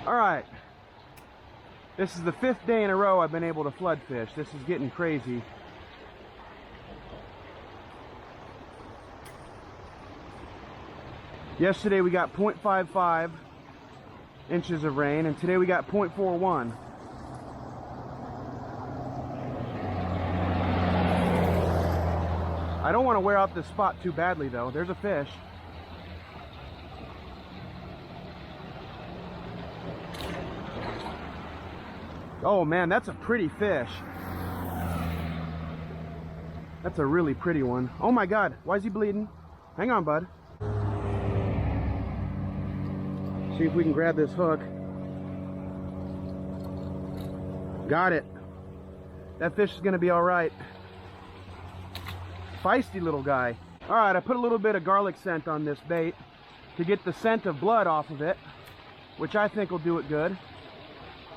All right. This is the 5th day in a row I've been able to flood fish. This is getting crazy. Yesterday we got 0.55 inches of rain, and today we got 0.41. I don't want to wear out this spot too badly though. There's a fish. Oh man, that's a pretty fish. That's a really pretty one. Oh my God, why is he bleeding? Hang on, bud. See if we can grab this hook. Got it. That fish is gonna be all right. Feisty little guy. All right, I put a little bit of garlic scent on this bait to get the scent of blood off of it, which I think will do it good.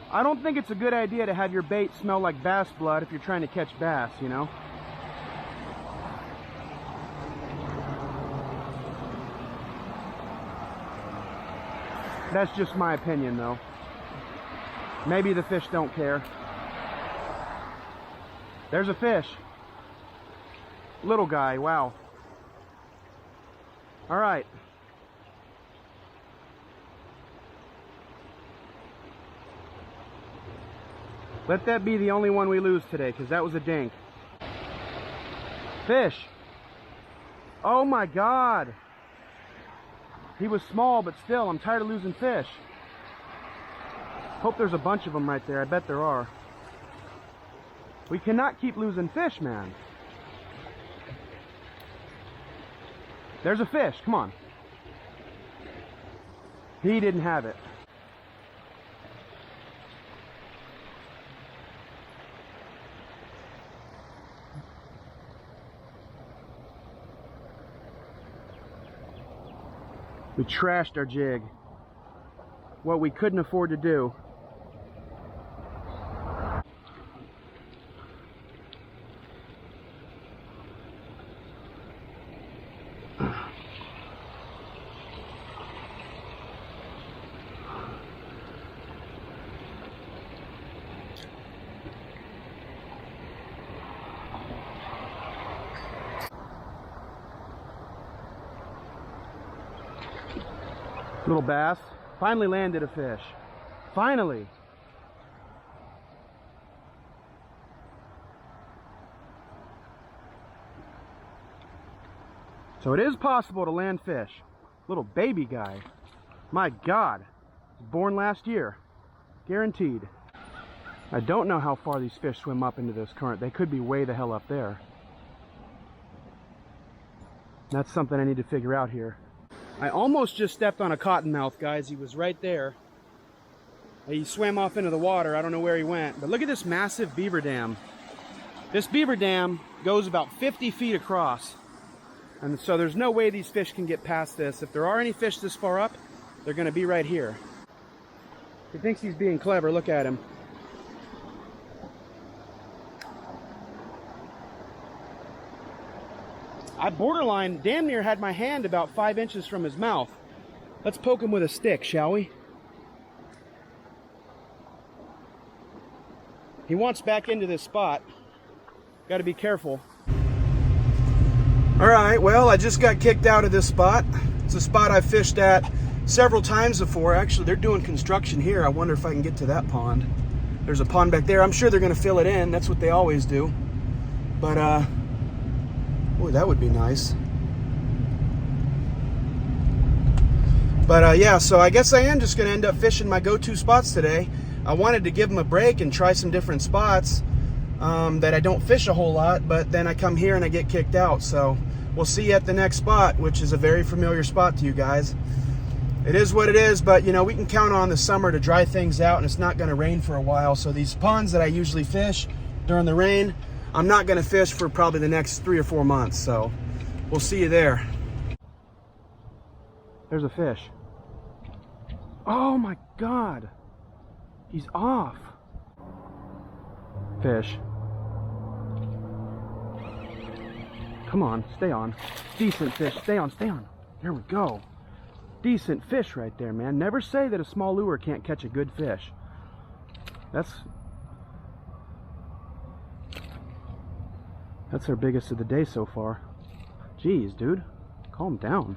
I don't think it's a good idea to have your bait smell like bass blood if you're trying to catch bass, you know? That's just my opinion though. Maybe the fish don't care. There's a fish. Little guy, wow. All right. Let that be the only one we lose today, because that was a dink. Fish. Oh my God. He was small, but still, I'm tired of losing fish. Hope there's a bunch of them right there. I bet there are. We cannot keep losing fish, man. There's a fish, come on. He didn't have it. We trashed our jig. What we couldn't afford to do. Little bass. Finally landed a fish. Finally. So it is possible to land fish. Little baby guy. My God. Born last year. Guaranteed. I don't know how far these fish swim up into this current. They could be way the hell up there. That's something I need to figure out here. I almost just stepped on a cottonmouth, guys. He was right there. He swam off into the water. I don't know where he went. But look at this massive beaver dam. This beaver dam goes about 50 feet across. And so there's no way these fish can get past this. If there are any fish this far up, they're going to be right here. He thinks he's being clever. Look at him. I borderline damn near had my hand about 5 inches from his mouth. Let's poke him with a stick, shall we? He wants back into this spot. Got to be careful. All right, well, I just got kicked out of this spot. It's a spot I've fished at several times before. Actually, they're doing construction here. I wonder if I can get to that pond. There's a pond back there. I'm sure they're going to fill it in. That's what they always do. But, boy, that would be nice. But yeah, so I guess I am just going to end up fishing my go-to spots today. I wanted to give them a break and try some different spots that I don't fish a whole lot, but then I come here and I get kicked out. So we'll see you at the next spot, which is a very familiar spot to you guys. It is what it is, but you know, we can count on the summer to dry things out, and it's not going to rain for a while. So these ponds that I usually fish during the rain, I'm not going to fish for probably the next 3 or 4 months, so we'll see you there. There's a fish. Oh my God. He's off. Fish. Come on, stay on. Decent fish. Stay on, stay on. There we go. decent fish right there, man. Never say that a small lure can't catch a good fish. That's our biggest of the day so far. Jeez, dude, calm down.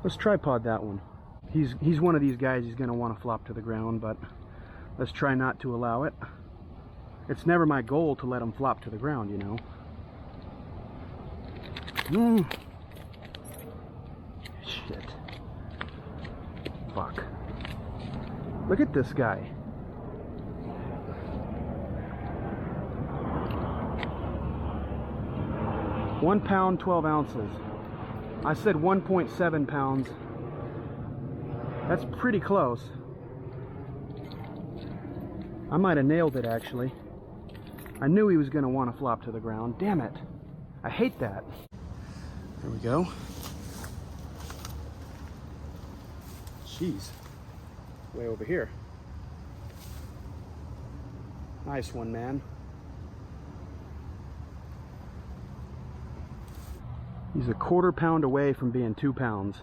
Let's tripod that one. He's one of these guys, he's gonna want to flop to the ground, but let's try not to allow it. It's never my goal to let him flop to the ground, you know. Shit. Fuck. Look at this guy. £1 pound, 12 ounces. I said 1.7 pounds. That's pretty close. I might have nailed it, actually. I knew he was going to want to flop to the ground. Damn it. I hate that. There we go. Jeez. Way over here. Nice one, man. He's a quarter pound away from being 2 pounds.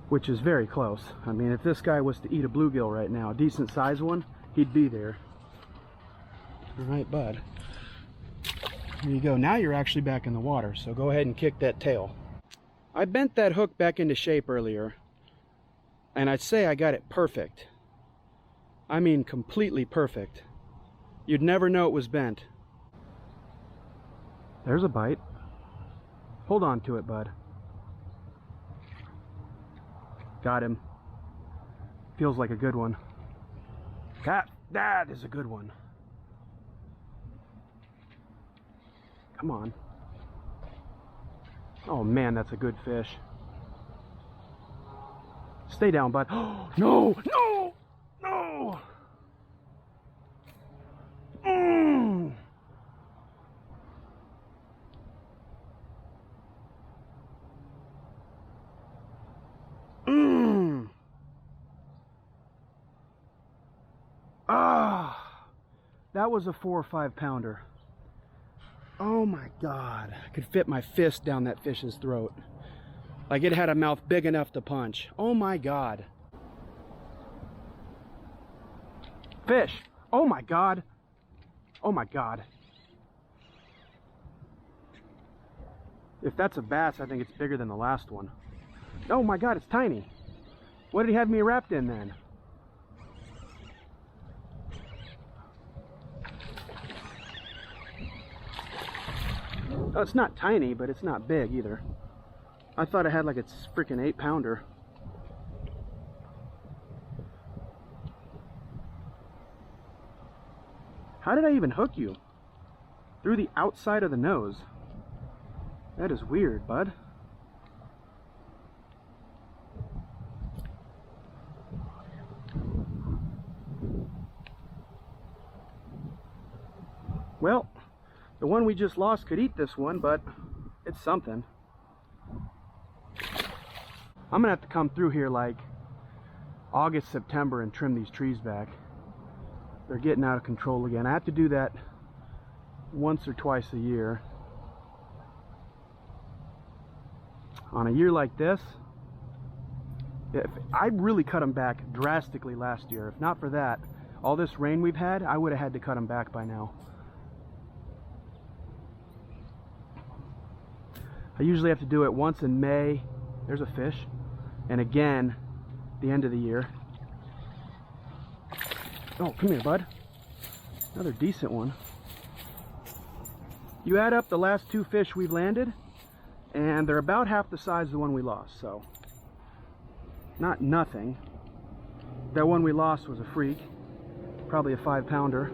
Which is very close. I mean, if this guy was to eat a bluegill right now, a decent sized one, he'd be there. All right, bud. Here you go. Now you're actually back in the water, so go ahead and kick that tail. I bent that hook back into shape earlier, and I'd say I got it perfect. I mean, completely perfect. You'd never know it was bent. There's a bite. Hold on to it, bud. Got him. Feels like a good one. That is a good one. Come on. Oh man, that's a good fish. Stay down, bud. Oh, no! No! No! That was a 4 or 5 pounder. Oh my God. I could fit my fist down that fish's throat. Like it had a mouth big enough to punch. Oh my God. Fish. Oh my God. Oh my God. If that's a bass, I think it's bigger than the last one. Oh my God, it's tiny. What did he have me wrapped in then? Oh, it's not tiny, but it's not big either. I thought it had like a freaking 8 pounder. How did I even hook you? Through the outside of the nose. That is weird, bud. Well, the one we just lost could eat this one, but it's something. I'm gonna have to come through here like August, September and trim these trees back. They're getting out of control again. I have to do that once or twice a year. On a year like this, I really cut them back drastically last year. If not for that, all this rain we've had, I would have had to cut them back by now. I usually have to do it once in May. There's a fish. And again, the end of the year. Oh, come here, bud. Another decent one. You add up the last 2 fish we've landed, and they're about half the size of the one we lost, so not nothing. That one we lost was a freak, probably a 5 pounder.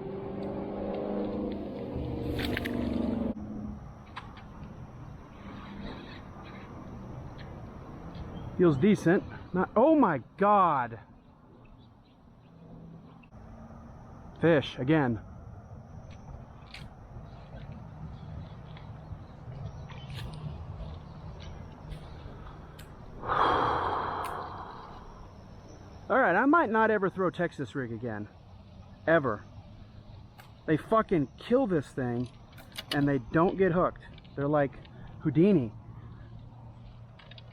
Feels decent. Not, oh my God. Fish again. All right, I might not ever throw Texas rig again. Ever. They fucking kill this thing and they don't get hooked. They're like Houdini.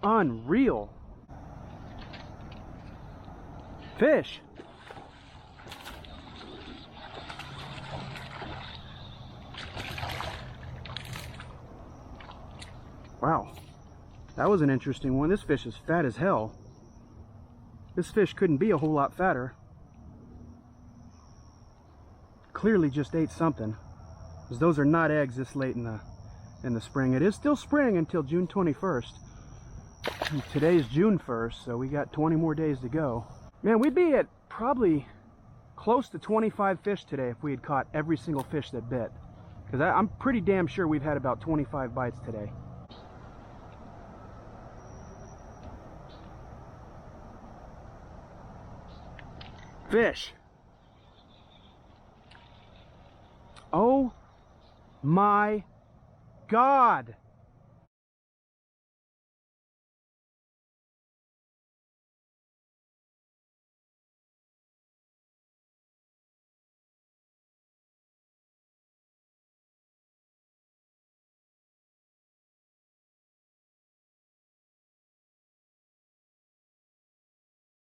Unreal. Fish. Wow, that was an interesting one. This fish is fat as hell. This fish couldn't be a whole lot fatter. Clearly just ate something, because those are not eggs this late in the spring. It is still spring until June 21st. And today's June 1st, so we got 20 more days to go. Man, we'd be at probably close to 25 fish today if we had caught every single fish that bit. Because I'm pretty damn sure we've had about 25 bites today. Fish. Oh my God.